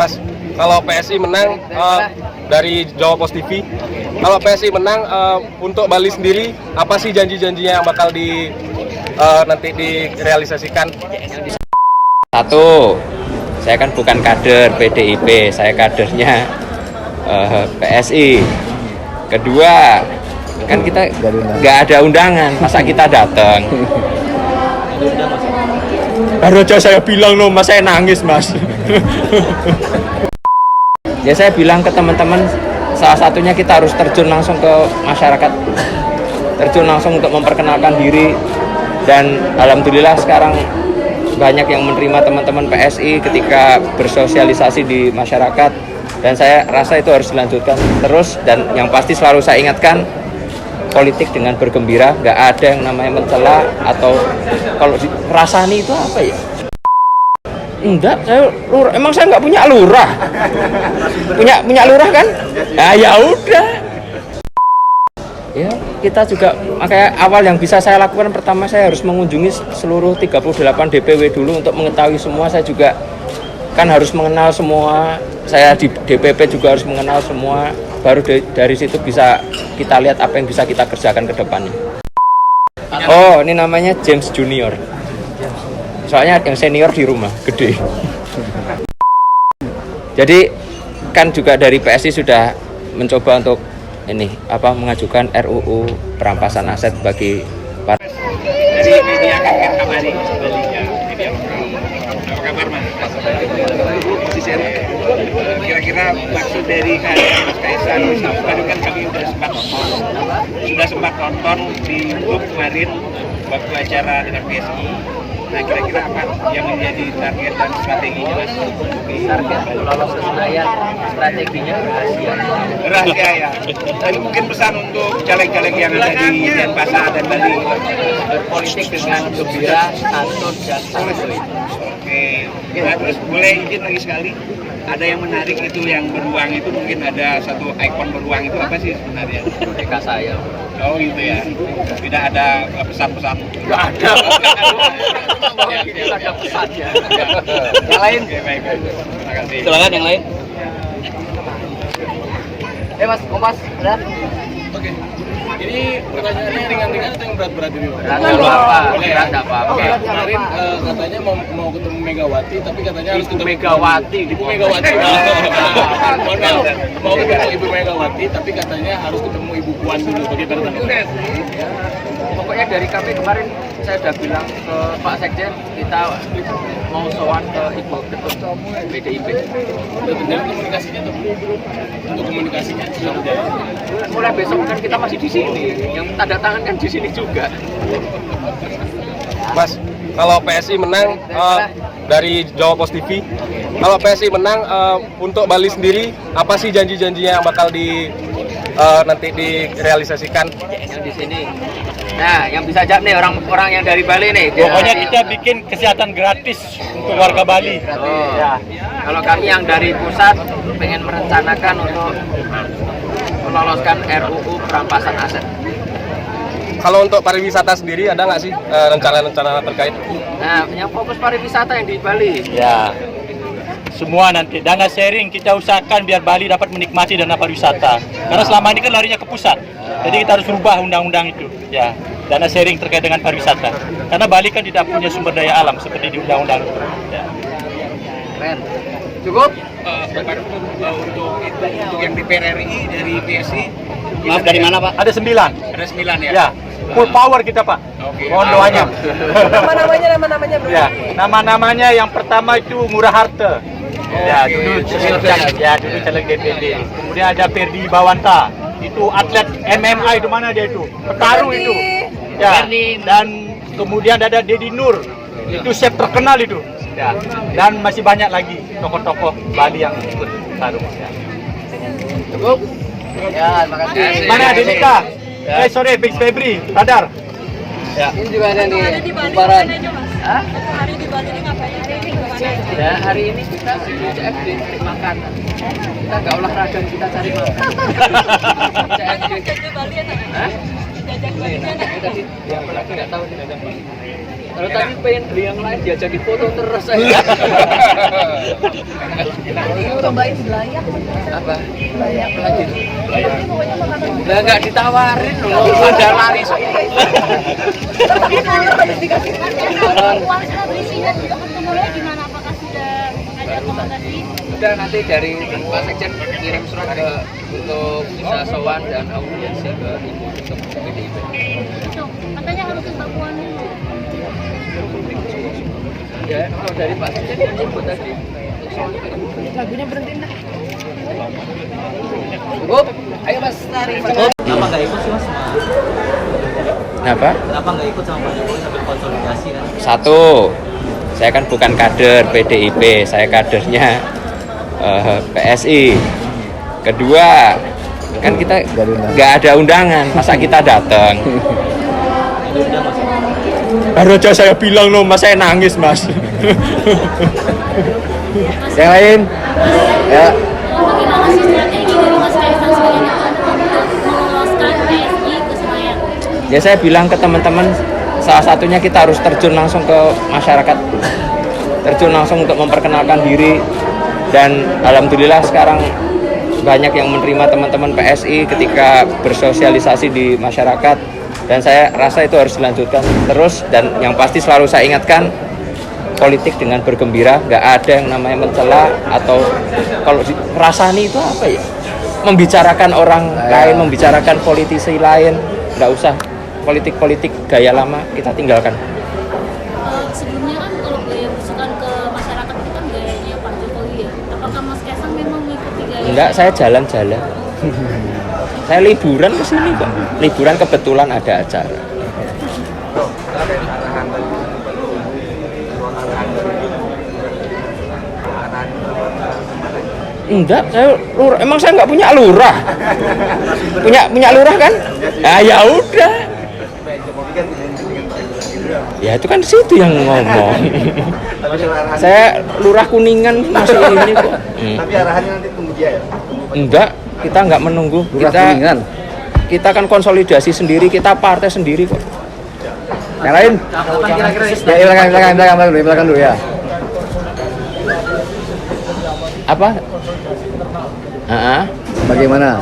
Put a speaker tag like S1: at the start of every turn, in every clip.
S1: Mas, kalau PSI menang dari Jawa Post TV, kalau PSI menang untuk Bali sendiri, apa sih janji-janjinya yang bakal nanti direalisasikan?
S2: Satu, saya kan bukan kader PDIP, saya kadernya PSI. Kedua, kan kita nggak ada undangan, masa kita datang? Baru aja saya bilang loh, mas, saya nangis, mas. Ya saya bilang ke teman-teman, salah satunya kita harus terjun langsung ke masyarakat, terjun langsung untuk memperkenalkan diri. Dan alhamdulillah sekarang banyak yang menerima teman-teman PSI ketika bersosialisasi di masyarakat, dan saya rasa itu harus dilanjutkan terus. Dan yang pasti selalu saya ingatkan, politik dengan bergembira, nggak ada yang namanya mencela atau kalau rasani itu apa ya? Enggak, emang saya nggak punya lurah. Punya lurah kan? Nah, ya udah. Ya, kita juga makanya awal yang bisa saya lakukan pertama, saya harus mengunjungi seluruh 38 DPW dulu untuk mengetahui semua. Saya juga kan harus mengenal semua. Saya di DPP juga harus mengenal semua. Baru dari situ bisa kita lihat apa yang bisa kita kerjakan ke depannya. Oh, ini namanya James Junior. Soalnya yang senior di rumah, gede. Jadi kan juga dari PSI sudah mencoba untuk mengajukan RUU perampasan aset bagi para.
S3: Dari media Kakek Kamari Bali ya, media apa kabar Mas? Kira-kira maksud dari kehadiran Mas Kaisang, tadi kan kami sudah sempat nonton di YouTube kemarin waktu acara dengan PSI. Nah, kira-kira apa yang menjadi target dan strateginya, Mas?
S4: Target lolos ke Senayan, strateginya
S3: Rahasia ya. Tadi mungkin pesan untuk caleg-caleg yang ada di Denpasar dan Bali.
S4: berpolitik dengan gembira, santun, dan santuy.
S3: Oke. Nah, terus boleh izin lagi sekali. Ada yang menarik itu yang beruang itu, mungkin ada satu ikon beruang itu apa sih sebenarnya?
S4: Merdeka saya.
S3: Oh gitu ya. Tidak ada pesan-pesan.
S4: Nggak ada. Tidak ada pesannya.
S3: Yang lain? Oke, baik. Terima kasih.
S4: Silakan yang lain. Mas, Kompas, ada?
S5: Oke. Ini pertanyaannya ringan-ringan atau yang berat-berat ini?
S4: Berat apa?
S5: Kemarin katanya mau ketemu Megawati, tapi katanya harus ketemu
S4: Megawati.
S5: Ibu Megawati. Mau ketemu Ibu Megawati, tapi katanya harus ketemu Ibu Puan dulu. Bagaimana tanggapan?
S4: Pokoknya dari kami kemarin saya sudah bilang ke Pak Sekjen, kita mau sowan ke Ibu Ketum PDIP.
S5: Dari komunikasinya tuh, untuk komunikasinya sudah berjalan.
S4: Mulai besok kan kita masih di sini, yang tanda tangan kan di sini juga.
S1: Mas, kalau PSI menang dari Jawa Post TV, kalau PSI menang untuk Bali sendiri, apa sih janji-janjinya yang bakal nanti direalisasikan?
S4: Yang di sini. Nah, yang bisa jawab nih orang-orang yang dari Bali nih.
S6: Pokoknya kita bikin kesehatan gratis untuk warga Bali.
S4: Oh. Ya. Kalau kami yang dari pusat pengen merencanakan untuk meloloskan RUU perampasan aset.
S1: Kalau untuk pariwisata sendiri ada nggak sih rencana-rencana terkait?
S4: Nah, yang fokus pariwisata yang di Bali.
S6: Ya, semua nanti dana sharing kita usahakan biar Bali dapat menikmati dana pariwisata. Karena selama ini kan larinya ke pusat. Jadi kita harus rubah undang-undang itu. Ya, dana sharing terkait dengan pariwisata. Karena Bali kan tidak punya sumber daya alam seperti di undang-undang itu. Ya.
S4: Keren. Cukup?
S3: Untuk yang DPR RI dari PSI.
S6: Maaf, dari mana Pak? Ada 9.
S3: Ada 9 ya?
S6: Ya, full power kita Pak.
S3: Oke.
S6: Mohon doanya.
S7: Nama-namanya bro.
S6: Ya, nama-namanya yang pertama itu Ngurah Harta. Ya, dulu caleg DPD. Kemudian ada Ferdi Bawanta. Itu atlet MMA itu mana dia itu? Petarung itu. Ya. Dan kemudian ada Dedi Nur. Itu chef terkenal itu. Ya. Dan masih banyak lagi tokoh-tokoh Bali yang ikut tarung. Ya.
S4: Cukup? Ya, terima kasih.
S6: Mana Denika? Sorry, Fix Febri, Radar. Ya.
S4: Ini juga ada nih.
S7: Hari di Bali
S4: Kumparan.
S7: ngapain aja mas?
S4: Hah?
S7: Hari di Bali ini ngapain aja?
S4: Ya, hari ini kita di CFD cari makanan. Kita nggak olahraga, kita cari makan. CFD.
S7: Jajah Bali enak.
S4: Hah?
S7: Jajah Bali enak.
S4: Tadi, ya, apalagi nggak tahu nih. Kita Kalau tadi pengen beli yang lain diajakin foto terus saya.
S7: Cobain belayak.
S4: Apa? Belayak lagi. Lah enggak ditawarin loh, ada lari saya.
S8: Uang sudah berisinya untuk ketemunya gimana? Apakah sudah ada akomodasi?
S4: Udah, nanti dari Pak Sekjen kirim surat ke untuk bisa sowan dan audiensi ke Ibu untuk PDIP.
S8: Itu katanya harus ke Mbak Puan dulu.
S4: Ya, kalau dari Pak Sekjen yang nyebut tadi untuk sowan ke Ibu.
S7: Lagunya berhenti nah.
S4: Bu, ayo Mas tarik.
S9: Kenapa nggak ikut sih mas?
S2: Kenapa?
S9: Kenapa nggak ikut sama Pak Jokowi sambil konsolidasi kan?
S2: Satu, saya kan bukan kader PDIP, saya kadernya PSI. Kedua, kan kita nggak ada undangan, masa kita datang? Baru aja saya bilang loh, mas saya nangis mas. Yang lain? Ya.
S8: Bagaimana sih strategi dari Mas Kaisang sebagai untuk meloloskan PSI ke Senayan?
S2: Ya saya bilang ke teman-teman, salah satunya kita harus terjun langsung ke masyarakat, terjun langsung untuk memperkenalkan diri, dan alhamdulillah sekarang banyak yang menerima teman-teman PSI ketika bersosialisasi di masyarakat, dan saya rasa itu harus dilanjutkan terus. Dan yang pasti selalu saya ingatkan, politik dengan bergembira, nggak ada yang namanya mencela atau kalau rasani itu apa ya, membicarakan orang lain, membicarakan politisi lain, nggak usah. Politik-politik gaya lama kita tinggalkan.
S8: Sebelumnya kan kalau gaya berusukan ke masyarakat itu kan gayanya Pak Jokowi ya. Apakah Mas Kaisang memang mengikuti gaya?
S2: Enggak, saya jalan-jalan. Saya liburan ke sini kok. Liburan kebetulan ada acara. Enggak, saya lurah. Emang saya nggak punya lurah. Punya lurah kan? Nah, ya udah. Ya itu kan situ yang ngomong. Saya lurah Kuningan masih ini kok.
S6: Tapi arahannya nanti tunggu dia ya?
S2: Enggak, kita nggak menunggu. Kita kan konsolidasi sendiri, kita partai sendiri kok. Yang lain?
S9: Kapan kira-kira
S2: Ya, belakang dulu ya. Apa? Bagaimana?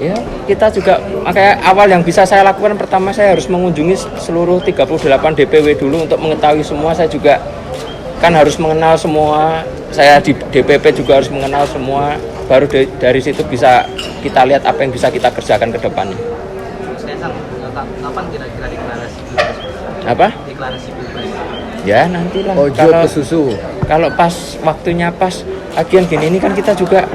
S2: Ya, kita juga makanya awal yang bisa saya lakukan pertama, saya harus mengunjungi seluruh 38 DPW dulu untuk mengetahui semua. Saya juga kan harus mengenal semua. Saya di DPP juga harus mengenal semua. Baru dari situ bisa kita lihat apa yang bisa kita kerjakan ke depannya.
S9: Mas Kaisang, kapan kira-kira deklarasi pilpres?
S2: Apa?
S9: Deklarasi pilpres.
S2: Ya nantilah. Kalau pas waktunya pas, agian gini ini kan kita juga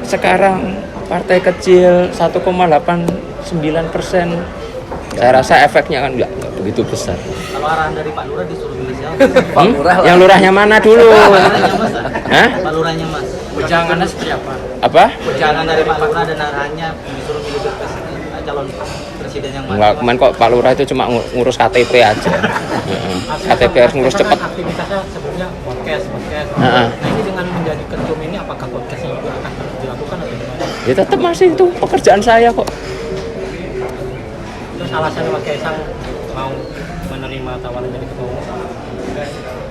S2: sekarang partai kecil 1,89%. Saya rasa efeknya kan nggak begitu besar.
S9: Kalau arahan dari Pak Lurah disuruh milih siapa?
S2: Yang lurahnya mana dulu? Hah?
S9: Pak Lurahnya mas.
S4: Jangannya seperti apa?
S2: Apa?
S9: Jangan dari Pak Lurah dan arahannya disuruh milih calon presiden yang mana?
S2: Enggak, kemarin kok Pak Lurah itu cuma ngurus KTP aja. KTP harus ngurus cepat.
S9: Aktivitasnya sebelumnya podcast.
S2: Heeh.
S9: Nah ini dengan menjadi ketum ini apakah podcastnya juga akan dilakukan atau gimana?
S2: Ya tetap masih itu pekerjaan saya kok.
S9: Terus alasan Mas Kaisang mau menerima tawaran jadi ketua umum?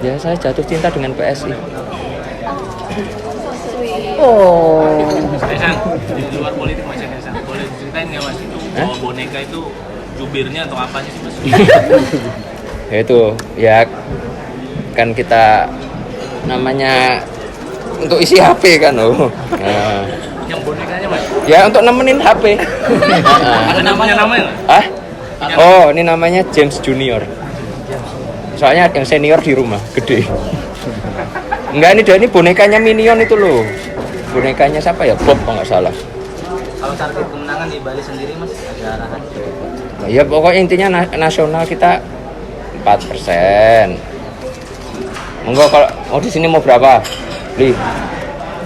S2: Ya saya jatuh cinta dengan PSI.
S5: Mas Kaisang, di luar politik Mas Kaisang, boleh diceritain nggak Mas itu bawa boneka itu jubirnya atau apanya sih Mas?
S2: Ya itu ya kan kita namanya untuk isi HP kan loh. Nah,
S5: Yang bonekanya Mas?
S2: ya untuk nemenin HP.
S5: Ada namanya nggak?
S2: Ah? Oh, ini namanya James Junior. Soalnya yang senior di rumah, gede. Enggak, ini bonekanya Minion itu loh. Bonekanya siapa ya? Bob kalau nggak salah.
S9: Kalau target kemenangan di Bali sendiri Mas, ada arahan?
S2: Ya pokoknya intinya nasional kita 4%. Enggak, kalau di sini mau berapa? Li.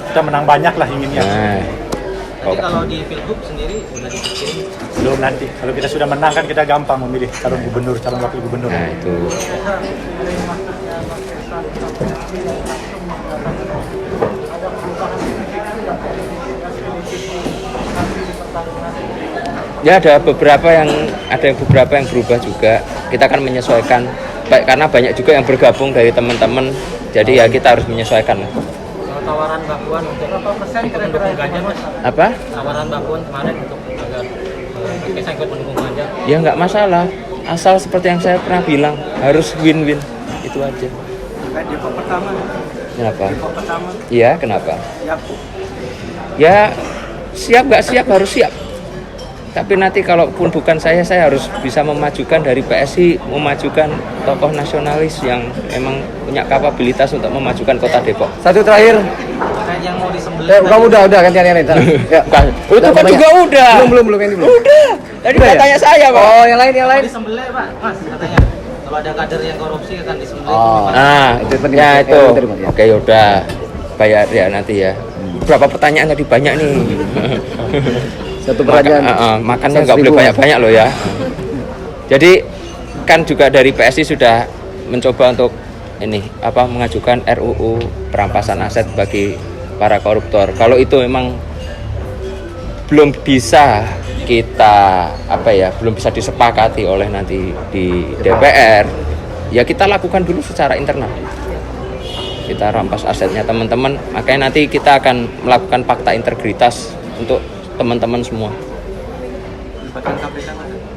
S6: Kita menang banyak lah inginnya.
S2: Nah.
S9: Tapi kalau di Pilgub sendiri udah dipikirin?
S6: Belum nanti. Kalau kita sudah menang kan kita gampang memilih calon gubernur, calon wakil gubernur.
S2: Nah, itu. Ya ada beberapa yang berubah juga. Kita akan menyesuaikan karena banyak juga yang bergabung dari teman-teman, jadi ya kita harus menyesuaikan.
S9: Tawaran Mbak Puan untuk mendukung Ganjar, Mas.
S2: Apa?
S9: Tawaran Mbak Puan kemarin untuk agar Kaisang ikut mendukung Ganjar.
S2: Ya nggak masalah, asal seperti yang saya pernah bilang, harus win-win, itu aja.
S9: Kayak Depok pertama.
S2: Kenapa?
S9: Depok pertama.
S2: Iya, kenapa?
S9: Siap.
S2: Ya siap nggak siap harus siap. Tapi nanti kalaupun bukan saya harus bisa memajukan dari PSI, memajukan tokoh nasionalis yang emang punya kapabilitas untuk memajukan kota Depok.
S10: Satu terakhir.
S9: Kayak yang mau disembelih.
S10: Kamu udah gantian yang lain. Ya.
S2: Itu kan juga udah.
S10: Belum ini belum.
S2: Udah. Tadi katanya saya, Pak.
S10: Oh, yang lain.
S9: Mau disembelih, Pak. Mas, katanya. Kalau ada kader yang korupsi akan disembelih.
S10: Oh.
S2: Nah,
S10: itu penting.
S2: ya itu.
S10: Ya.
S2: Oke, udah. Bayar ya nanti ya. Berapa pertanyaan tadi banyak nih.
S10: Satu pertanyaan.
S2: Makannya nggak boleh banyak-banyak loh ya. Jadi kan juga dari PSI sudah mencoba untuk mengajukan RUU perampasan aset bagi para koruptor. Kalau itu memang belum bisa kita belum bisa disepakati oleh nanti di DPR, ya kita lakukan dulu secara internal. Kita rampas asetnya teman-teman, makanya nanti kita akan melakukan fakta integritas untuk teman-teman semua.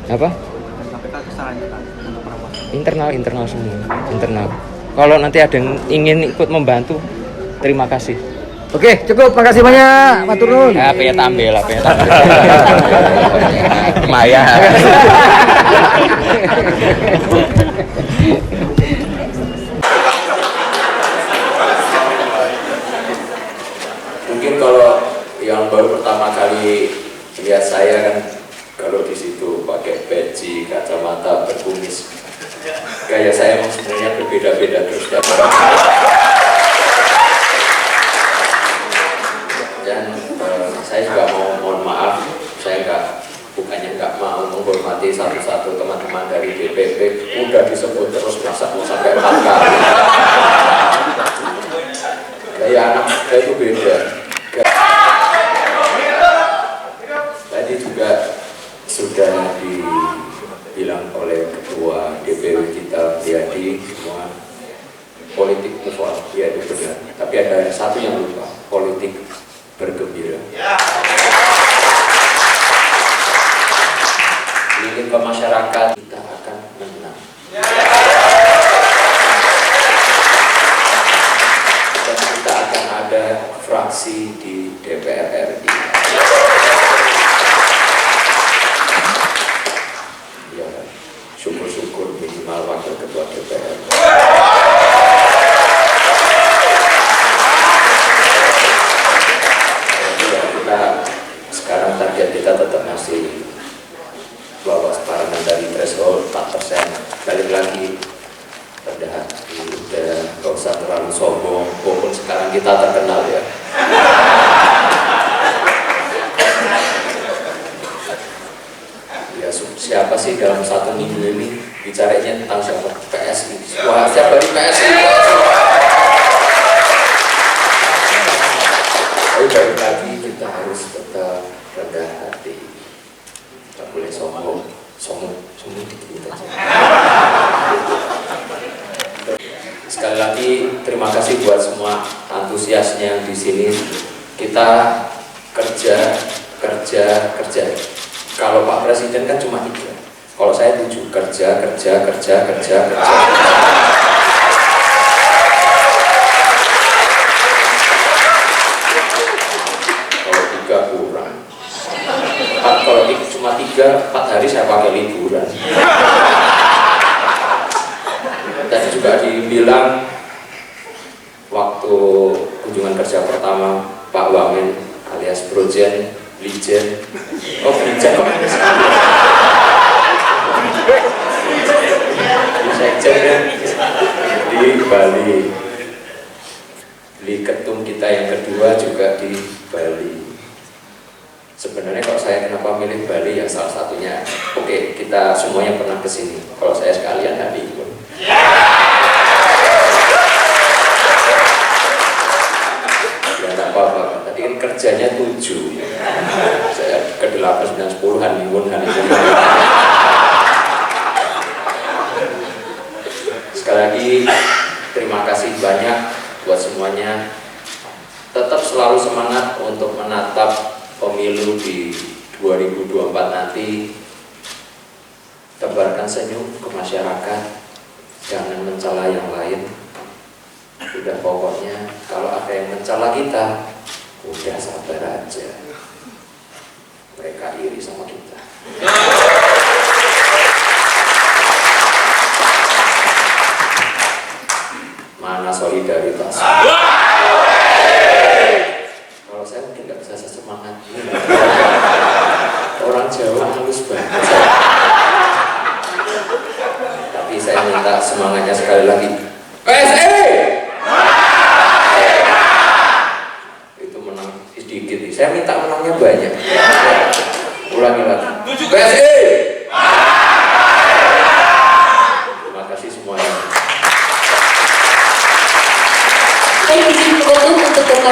S2: Apa? Internal semua, internal. Kalau nanti ada yang ingin ikut membantu, terima kasih.
S10: Oke, cukup. Makasih banyak, matur nuwun.
S2: Ya, apa ya tampil. Maya. Mungkin kalau yang baru pertama kali lihat saya kan, kalau di situ pakai peci, kacamata, berkumis, gaya saya memang sebenarnya berbeda-beda terus tiap orang. Dan saya juga mohon maaf, saya bukannya nggak mau menghormati satu-satu teman-teman dari DPP, udah disebut terus masa mau sampai 4 kali. Gaya anak muda itu beda. Tadi juga sudah dibilang oleh ketua DPW kita Riyadi, semua politik move on, ya itu benar. Tapi ada satu yang lupa, politik bergembira. Ingin ke masyarakat, kita akan menang. Dan kita akan ada fraksi di DPR RI. Ya, syukur-syukur minimal wakil ketua DPR. Sekarang target kita tetap masih lolos parliamentary threshold 4%. Balik lagi rendah hati, udah gak usah terlalu sombong, walaupun sekarang kita terkenal ya. Ya siapa sih dalam 1 minggu ini bicaranya tentang siapa? PSI. Wah, siapa di PSI? Tapi balik lagi kita harus tetap rendah hati, nggak boleh sombong dikit aja. Sekali lagi terima kasih buat semua antusiasnya yang di sini. Kita kerja. Kalau Pak Presiden kan cuma 3, kalau saya 7, kerja. Kalau cuma 4 hari saya pakai liburan. Tadi juga dibilang waktu kunjungan kerja pertama Pak Wamen alias Brojen, Lijen, Lijen kok ini sekali. Sekjennya di Bali. Li Ketum kita yang kedua juga di Bali. Sebenarnya kalau saya kenapa milih Bali ya salah satunya, oke, kita semuanya pernah kesini. Kalau saya sekalian tadi ikut. Ya nggak apa-apa. Tadi kan kerjanya 7, saya ke 8, 9, 10 honeymoon. lagi terima kasih banyak buat semuanya. Tetap selalu semangat untuk menatap pemilu di 2024 nanti. Tebarkan senyum ke masyarakat, jangan mencela yang lain. Udah pokoknya kalau ada yang mencela kita, udah sabar aja. Mereka iri sama kita. Mana solidaritas? Kalau saya mungkin nggak bisa sesemangat ini. Orang Jawa halus banget. Tapi saya minta semangatnya sekali lagi. PSI! Itu menang sedikit. Saya minta menangnya banyak. Ulangi lagi. PSI!